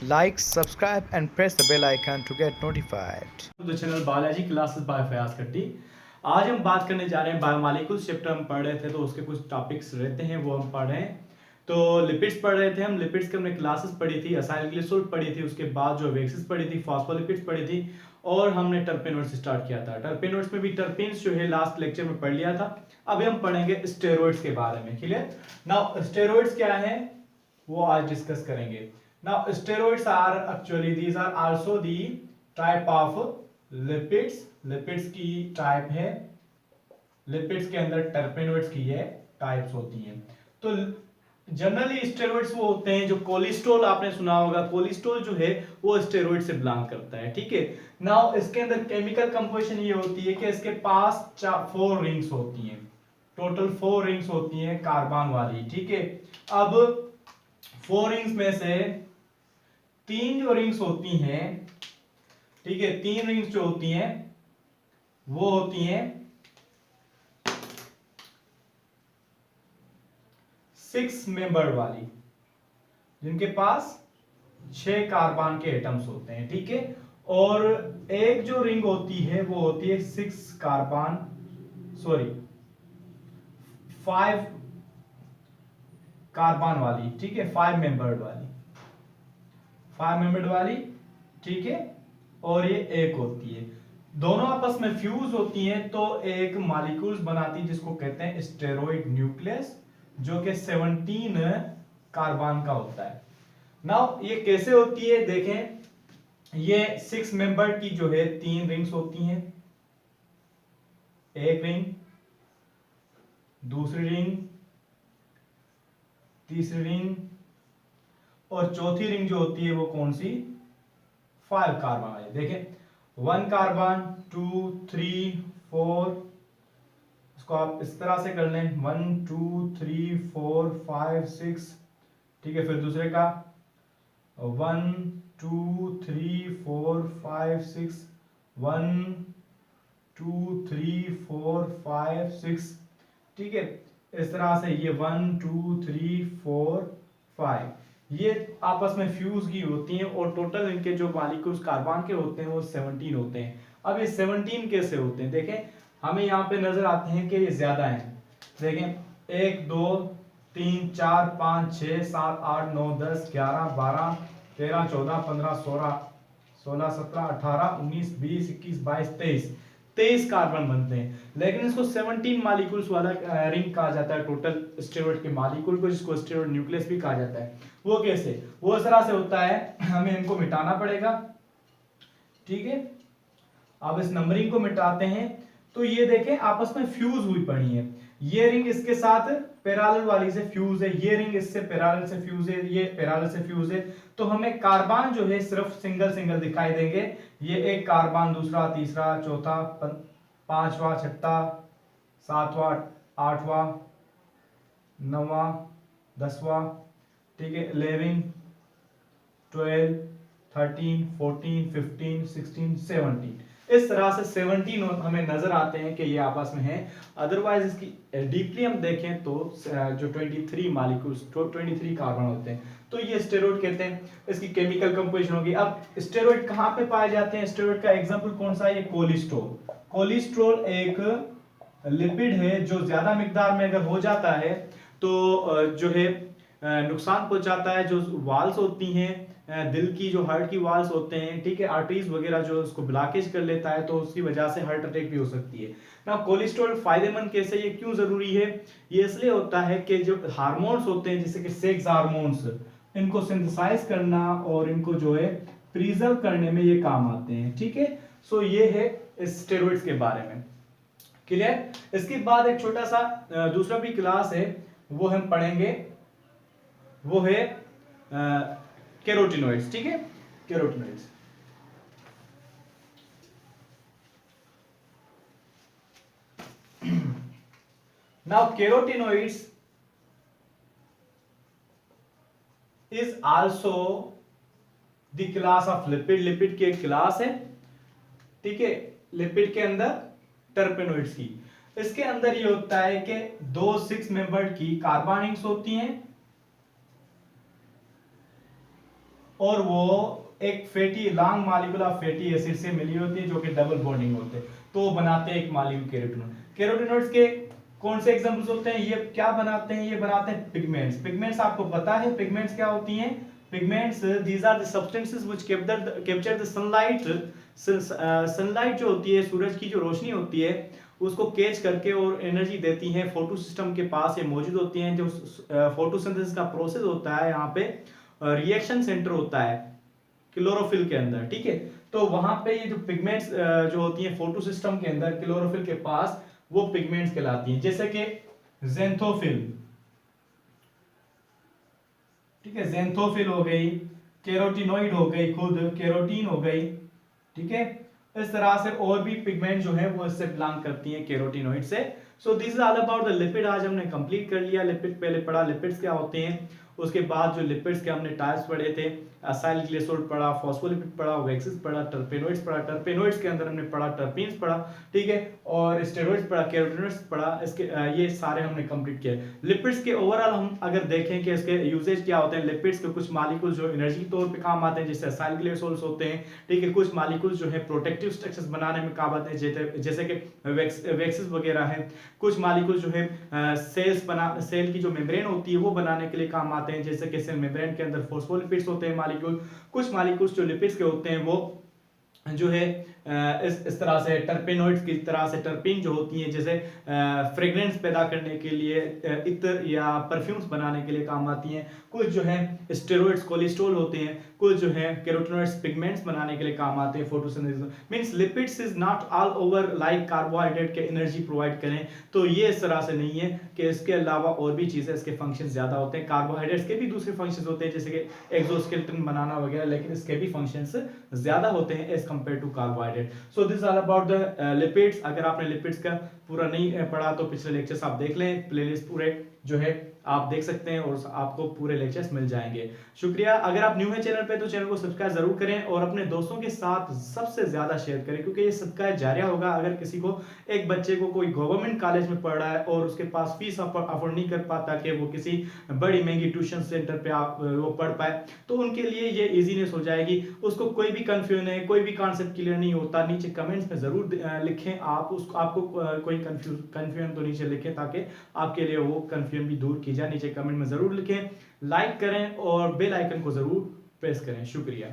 Like, subscribe, and press the bell icon to get notified. The channel biology classes by Fayaz Katti. आज हम बात करने जा रहे हैं बायोमॉलिक्यूल्स चैप्टर हम पढ़ रहे थे तो उसके कुछ टॉपिक्स रहते हैं वो हम पढ़ रहे हैं। तो लिपिड्स पढ़ रहे थे हम। लिपिड्स की हमने क्लासेस पढ़ी थी, असाइल ग्लिसरॉल पढ़ी थी, उसके बाद जो वेक्सिस पढ़ी थी, फॉस्फोलिपिड्स पढ़ी थी और हमने टर्पेनोइड्स स्टार्ट किया था। टर्पेनोइड्स में भी टर्पेन्स जो है लास्ट लेक्चर में पढ़ लिया था। अभी हम पढ़ेंगे स्टेरॉइड्स के बारे में। क्लियर? नाउ स्टेरॉइड्स क्या है वो आज डिस्कस करेंगे। Now steroids are actually these are also the type of lipids। Lipids की टाइप है। लिपिड्स के अंदर टर्पेनोइड्स की ये टाइप्स होती हैं। तो जनरली स्टेरॉइड्स वो होते हैं जो कोलेस्ट्रॉल आपने सुना होगा। कोलेस्ट्रॉल जो है वो स्टेरॉइड से बिलोंग करता है। ठीक है। नाउ इसके अंदर केमिकल कंपोजिशन ये होती है कि इसके पास 4 रिंग्स होती हैं। टोटल 4 रिंग्स होती हैं कार्बन वाली। ठीक है। अब 4 रिंग्स में से 3 जो रिंग्स होती हैं, ठीक है, 3 रिंग्स जो होती हैं वो होती हैं 6 मेंबर्ड वाली, जिनके पास 6 कार्बन के एटम्स होते हैं। ठीक है। और एक जो रिंग होती है वो होती है 6 कार्बन, सॉरी 5 कार्बन वाली। ठीक है, 5 मेंबर्ड वाली, 5 मेंबर्ड वाली। ठीक है। और ये एक होती है, दोनों आपस में फ्यूज होती हैं तो एक मॉलिक्यूल्स बनाती है जिसको कहते हैं स्टेरॉइड न्यूक्लियस, जो कि 17 कार्बन का होता है। नाउ ये कैसे होती है देखें। ये 6 मेंबर की जो है 3 रिंग्स होती हैं। एक रिंग, दूसरी रिंग, तीसरी रिंग और चौथी रिंग जो होती है वो कौन सी? 5 कार्बन वाली। देखें 1 कार्बन, 2, 3, 4, इसको आप इस तरह से कर लें 1, 2, 3, 4, 5, 6। ठीक है। फिर दूसरे का 1, 2, 3, 4, 5, 6, 1, 2, 3, 4, 5, 6। ठीक है। इस तरह से ये 1, 2, 3, 4, 5 ये आपस में फ्यूज की होती हैं और टोटल इनके जो मॉलिक्यूल्स कार्बन के होते हैं वो 17 होते हैं। अब ये 17 कैसे होते हैं देखें। हमें यहाँ पे नजर आते हैं कि ये ज्यादा हैं। देखें 1, 2, 3, 4, 5, 6, 7, 8, 9, 10, 11, 12, 13, 14, 15, 16, 16, 17, 18, 19, 20, 21, 22, 23 कार्बन बनते हैं। लेकिन इसको 17 मॉलिक्यूल्स वाला रिंग कहा जाता है टोटल स्टेरॉइड के मॉलिक्यूल को, जिसको स्टेरॉइड न्यूक्लियस भी कहा जाता है। वो कैसे? वो इस तरह से होता है, हमें इनको मिटाना पड़ेगा। ठीक है। अब इस नंबरिंग को मिटाते हैं तो ये देखें आपस में फ्यूज हुई पड़ी है। ये रिंग इसके साथ पैरेलल वाली से फ्यूज है, ये रिंग इससे पैरेलल से फ्यूज है, ये पैरेलल से फ्यूज है। तो हमें कार्बन जो है सिर्फ सिंगल सिंगल दिखाई देंगे। ये एक कार्बन, दूसरा, तीसरा, चौथा, पांचवा, छठा, सातवां, आठवां, नौवां, 10वां। ठीक है। 11, 12, 13, 14, 15, 16, 17। इस तरह से 17 हमें नजर आते हैं कि ये आपस में हैं। अदरवाइज इसकी डीपली हम देखें तो जो 23 मॉलिक्यूल्स, 23 कार्बन होते हैं तो ये स्टेरॉइड कहते हैं। इसकी केमिकल कंपोजिशन होगी। अब स्टेरॉइड कहाँ पे पाए जाते हैं? स्टेरॉइड का एग्जांपल कौन सा है? ये कोलेस्ट्रॉल। कोलेस्ट्रॉल एक लिपिड है जो ज्यादा मिकदार में अगर हो जाता है तो जो है नुकसान पहुंचाता है। जो वाल्स होती हैं, दिल की जो हार्ट की वाल्स होते हैं, ठीक है, आर्टरीज वगैरह जो उसको ब्लॉकेज कर लेता है तो उसकी वजह से हार्ट अटैक भी हो सकती है। ना कोलेस्ट्रॉल फायदेमंद कैसे, ये क्यों जरूरी है? ये इसलिए होता है कि जो हार्मोन्स होते हैं जैसे कि सेक्स हार्मोन्स, इनको सिंथेसाइज करना और इनको जो है प्रिजर्व करने में ये काम आते हैं। ठीक है। सो ये है स्टेरॉइड्स के बारे में। क्लियर? इसके बाद एक छोटा सा दूसरा भी क्लास है वो हम पढ़ेंगे, वो है कैरोटिनॉइड्स। ठीक है। Carotenoids. Now carotenoids is also the class of lipid. Lipid की एक क्लास है। ठीक है। लिपिड के अंदर टर्पेनोइड्स की, इसके अंदर ये होता है कि 2 6 मेंबर्ड की कार्बन रिंग्स होती हैं और वो एक fatty long molecule of fatty acid से मिली होती है जो कि डबल बॉन्डिंग होते हैं, तो वो बनाते हैं एक मॉलिक्यूल कैरोटीनॉइड। कैरोटीनॉइड्स के कौन से एग्जांपल्स होते हैं, ये क्या बनाते हैं, ये बनाते हैं पिगमेंट्स। पिगमेंट्स आपको पता है पिगमेंट्स क्या होती हैं, pigments these are the substances which capture the sunlight. Sunlight जो होती है, सूरज की जो रोशनी होती है, उसको कैच करके और एनर्जी देती हैं, फोटो सिस्टम के पास ये मौजूद होती हैं। जो फोटोसिंथेसिस का प्रोसेस होता है, यहाँ पे रिएक्शन सेंटर होता है क्लोरोफिल के अंदर, ठीक है। तो वहां पे ये जो पिगमेंट्स जो होती हैं फोटो सिस्टम के अंदर क्लोरोफिल के पास, वो पिगमेंट्स कहलाती हैं। जैसे कि ज़ेंथोफिल, ठीक है, ज़ेंथोफिल हो गई, कैरोटीनॉइड हो गई, खुद कैरोटीन हो गई, ठीक है। इस तरह से और भी पिगमेंट जो है वो इससे बिलोंग करती हैं, कैरोटीनॉइड से। So this is all about the lipid. आज हमने कंप्लीट कर लिया लिपिड, पहले पढ़ा लिपिड्स क्या होते हैं, उसके बाद जो लिपिड्स के हमने टाइप्स पढ़े थे, असाइल ग्लिसरॉल पढ़ा, फॉस्फोलिपिड पढ़ा, वैक्सिस पढ़ा, टर्पेनोइड्स पढ़ा। टर्पेनोइड्स के अंदर हमने पढ़ा टर्पीन्स पढ़ा, ठीक है, और स्टेरॉइड्स पढ़ा, कैरोटीनॉइड्स पढ़ा। इसके ये सारे हमने कंप्लीट किए। लिपिड्स के ओवरऑल हम अगर देखें कि इसके यूजेज क्या होते हैं, लिपिड्स के कुछ मॉलिक्यूल जो एनर्जी के तौर पे काम आते हैं, जैसे असाइल ग्लिसरॉल्स होते हैं, ठीक है। कुछ मॉलिक्यूल्स जो है प्रोटेक्टिव स्ट्रक्चर्स बनाने में काम आते हैं, जैसे कि वैक्सिस वगैरह है। कुछ मॉलिक्यूल जो है सेल की जो मेम्ब्रेन होती है वो बनाने के लिए काम आते हैं, जैसे कि सेल मेम्ब्रेन के अंदर फोस्फोलिपिड्स होते हैं मॉलिक्यूल। कुछ मॉलिक्यूल्स जो लिपिड्स के होते हैं वो जो है इस तरह से टर्पेनोइड्स की तरह से, टर्पीन जो होती हैं जैसे फ्रेग्रेंस पैदा करने के लिए, इत्र या परफ्यूम्स बनाने के लिए काम आती हैं। कुछ जो है स्टेरॉइड्स कोलेस्ट्रॉल होते हैं, कुछ जो है कैरोटीनॉइड्स पिगमेंट्स बनाने के लिए काम आते हैं, photosynthesis. Means lipids is not all over like carbohydrate के एनर्जी प्रोवाइड करें, तो ये इस तरह से नहीं है कि इसके अलावा और भी चीजें, इसके फंक्शन ज्यादा होते हैं। कार्बोहाइड्रेट्स के भी दूसरे फंक्शंस होते हैं, जैसे कि एक्सोस्केलेटन बनाना वगैरह, लेकिन इसके भी फंक्शंस ज्यादा होते हैं as compare to carbohydrate. So this all about the lipids. अगर आपने लिपिड्स का पूरा नहीं पढ़ा तो पिछले लेक्चर्स आप देख लें, प्लेलिस्ट पूरे जो है आप देख सकते हैं और आपको पूरे लेक्चर्स मिल जाएंगे। शुक्रिया। अगर आप न्यू है चैनल पे तो चैनल को सब्सक्राइब जरूर करें और अपने दोस्तों के साथ सबसे ज्यादा शेयर करें, क्योंकि ये सदका जारिया होगा। अगर किसी को, एक बच्चे को कोई गवर्नमेंट कॉलेज में पढ़ रहा है और उसके पास फीस अफोर्ड नहीं कर पाता कि वो किसी बड़ी महंगी ट्यूशन सेंटर पे वो पढ़ पाए, तो उनके लिए ये इजीनेस हो जाएगी। उसको कोई भी कंफ्यूजन है, कोई भी कॉन्सेप्ट क्लियर नहीं होता, नीचे कमेंट्स में जरूर लिखें। आपको कोई कंफ्यूजन तो नीचे लिखें, ताकि आपके लिए वो कंफ्यूजन भी दूर की जाए। नीचे कमेंट में जरूर लिखें, लाइक करें और बेल आइकन को जरूर प्रेस करें। शुक्रिया।